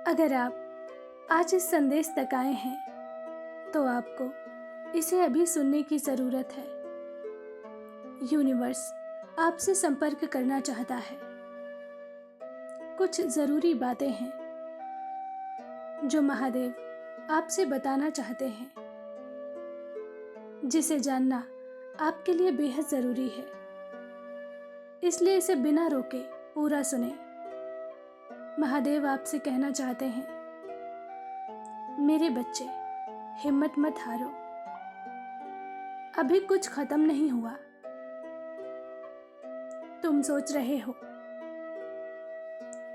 अगर आप आज इस संदेश तक आए हैं तो आपको इसे अभी सुनने की ज़रूरत है। यूनिवर्स आपसे संपर्क करना चाहता है। कुछ ज़रूरी बातें हैं जो महादेव आपसे बताना चाहते हैं, जिसे जानना आपके लिए बेहद ज़रूरी है। इसलिए इसे बिना रोके पूरा सुने। महादेव आपसे कहना चाहते हैं, मेरे बच्चे, हिम्मत मत हारो। अभी कुछ खत्म नहीं हुआ। तुम सोच रहे हो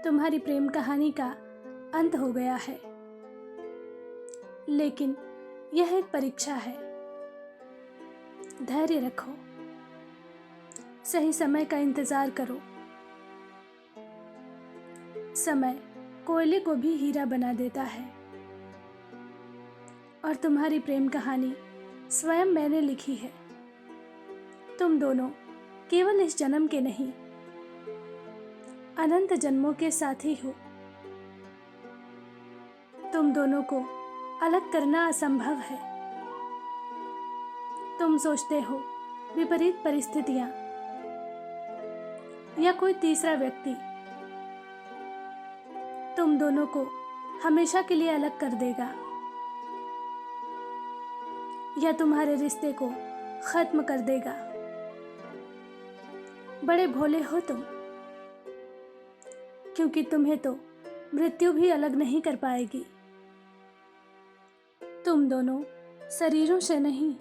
तुम्हारी प्रेम कहानी का अंत हो गया है, लेकिन यह एक परीक्षा है। धैर्य रखो, सही समय का इंतजार करो। समय कोयले को भी हीरा बना देता है, और तुम्हारी प्रेम कहानी स्वयं मैंने लिखी है। तुम दोनों केवल इस जन्म के नहीं, अनंत जन्मों के साथी हो। तुम दोनों को अलग करना असंभव है। तुम सोचते हो विपरीत परिस्थितियां या कोई तीसरा व्यक्ति तुम दोनों को हमेशा के लिए अलग कर देगा या तुम्हारे रिश्ते को खत्म कर देगा। बड़े भोले हो तुम, क्योंकि तुम्हें तो मृत्यु भी अलग नहीं कर पाएगी। तुम दोनों शरीरों से नहीं,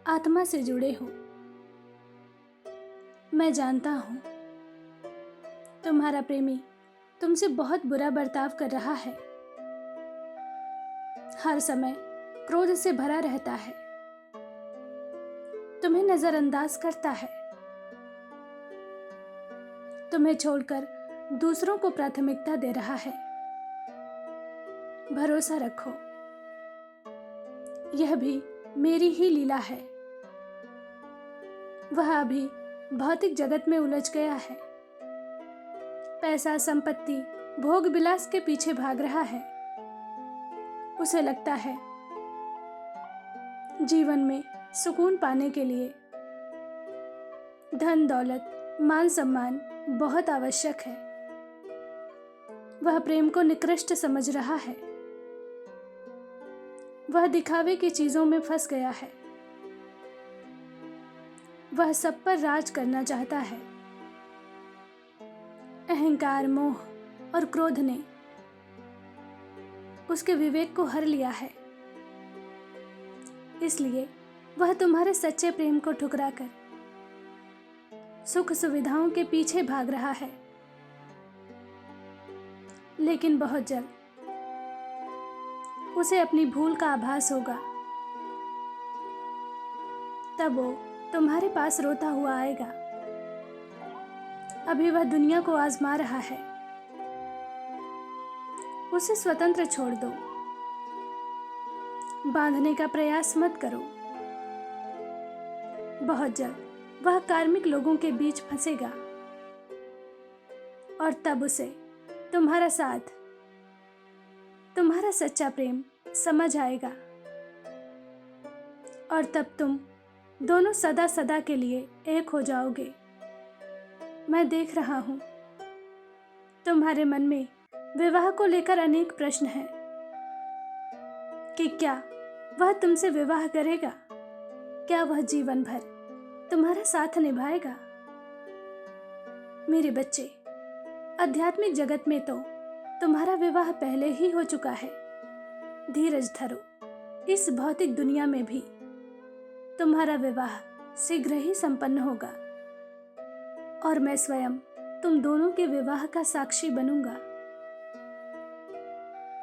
आत्मा से जुड़े हो। मैं जानता हूं तुम्हारा प्रेमी तुमसे बहुत बुरा बर्ताव कर रहा है। हर समय क्रोध से भरा रहता है, तुम्हें नजरअंदाज करता है, तुम्हें छोड़कर दूसरों को प्राथमिकता दे रहा है। भरोसा रखो, यह भी मेरी ही लीला है। वह अभी भौतिक जगत में उलझ गया है। पैसा, संपत्ति, भोग विलास के पीछे भाग रहा है। उसे लगता है जीवन में सुकून पाने के लिए धन, दौलत, मान सम्मान बहुत आवश्यक है। वह प्रेम को निकृष्ट समझ रहा है। वह दिखावे की चीजों में फंस गया है। वह सब पर राज करना चाहता है। अहंकार, मोह और क्रोध ने उसके विवेक को हर लिया है। इसलिए वह तुम्हारे सच्चे प्रेम को ठुकराकर सुख सुविधाओं के पीछे भाग रहा है। लेकिन बहुत जल्द उसे अपनी भूल का आभास होगा। तब वो तुम्हारे पास रोता हुआ आएगा। अभी वह दुनिया को आजमा रहा है। उसे स्वतंत्र छोड़ दो। बांधने का प्रयास मत करो। बहुत जल्द वह कार्मिक लोगों के बीच फंसेगा, और तब उसे तुम्हारा साथ, तुम्हारा सच्चा प्रेम समझ आएगा। और तब तुम दोनों सदा सदा के लिए एक हो जाओगे। मैं देख रहा हूं तुम्हारे मन में विवाह को लेकर अनेक प्रश्न हैं कि क्या वह तुमसे विवाह करेगा, क्या वह जीवन भर तुम्हारा साथ निभाएगा। मेरे बच्चे, आध्यात्मिक जगत में तो तुम्हारा विवाह पहले ही हो चुका है। धीरज धरो। इस भौतिक दुनिया में भी तुम्हारा विवाह शीघ्र ही संपन्न होगा, और मैं स्वयं तुम दोनों के विवाह का साक्षी बनूंगा।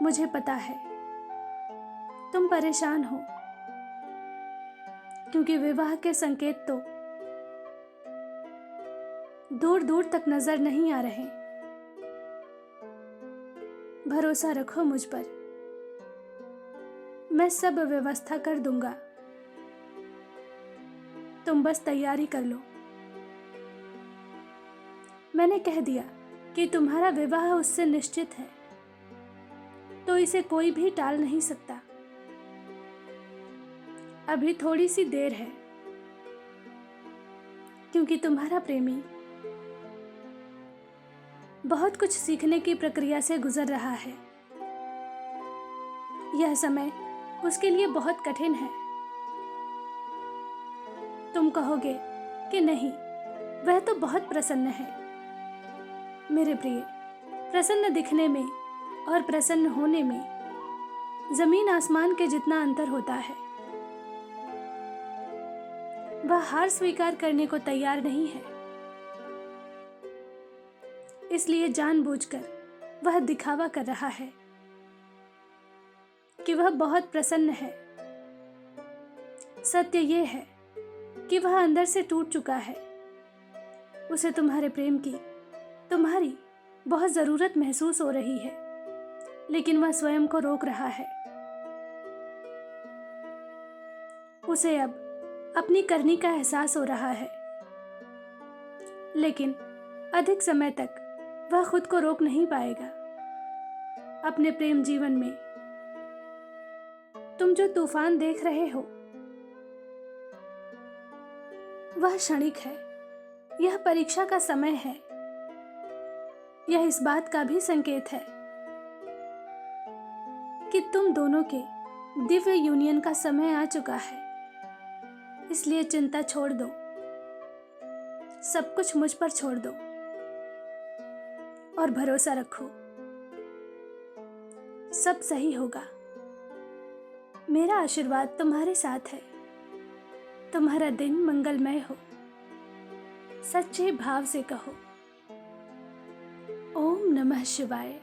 मुझे पता है तुम परेशान हो, क्योंकि विवाह के संकेत तो दूर दूर तक नजर नहीं आ रहे। भरोसा रखो मुझ पर, मैं सब व्यवस्था कर दूंगा। तुम बस तैयारी कर लो। मैंने कह दिया कि तुम्हारा विवाह उससे निश्चित है। तो इसे कोई भी टाल नहीं सकता। अभी थोड़ी सी देर है, क्योंकि तुम्हारा प्रेमी बहुत कुछ सीखने की प्रक्रिया से गुजर रहा है। यह समय उसके लिए बहुत कठिन है। तुम कहोगे कि नहीं, वह तो बहुत प्रसन्न है। मेरे प्रिय, प्रसन्न दिखने में और प्रसन्न होने में जमीन आसमान के जितना अंतर होता है। वह हार स्वीकार करने को तैयार नहीं है, इसलिए जानबूझकर वह दिखावा कर रहा है कि वह बहुत प्रसन्न है। सत्य यह है कि वह अंदर से टूट चुका है। उसे तुम्हारे प्रेम की, तुम्हारी बहुत ज़रूरत महसूस हो रही है, लेकिन वह स्वयं को रोक रहा है। उसे अब अपनी करनी का एहसास हो रहा है, लेकिन अधिक समय तक वह खुद को रोक नहीं पाएगा। अपने प्रेम जीवन में तुम जो तूफान देख रहे हो वह क्षणिक है। यह परीक्षा का समय है। यह इस बात का भी संकेत है कि तुम दोनों के दिव्य यूनियन का समय आ चुका है। इसलिए चिंता छोड़ दो, सब कुछ मुझ पर छोड़ दो और भरोसा रखो, सब सही होगा। मेरा आशीर्वाद तुम्हारे साथ है। तुम्हारा दिन मंगलमय हो। सच्चे भाव से कहो, ओम नमः शिवाय।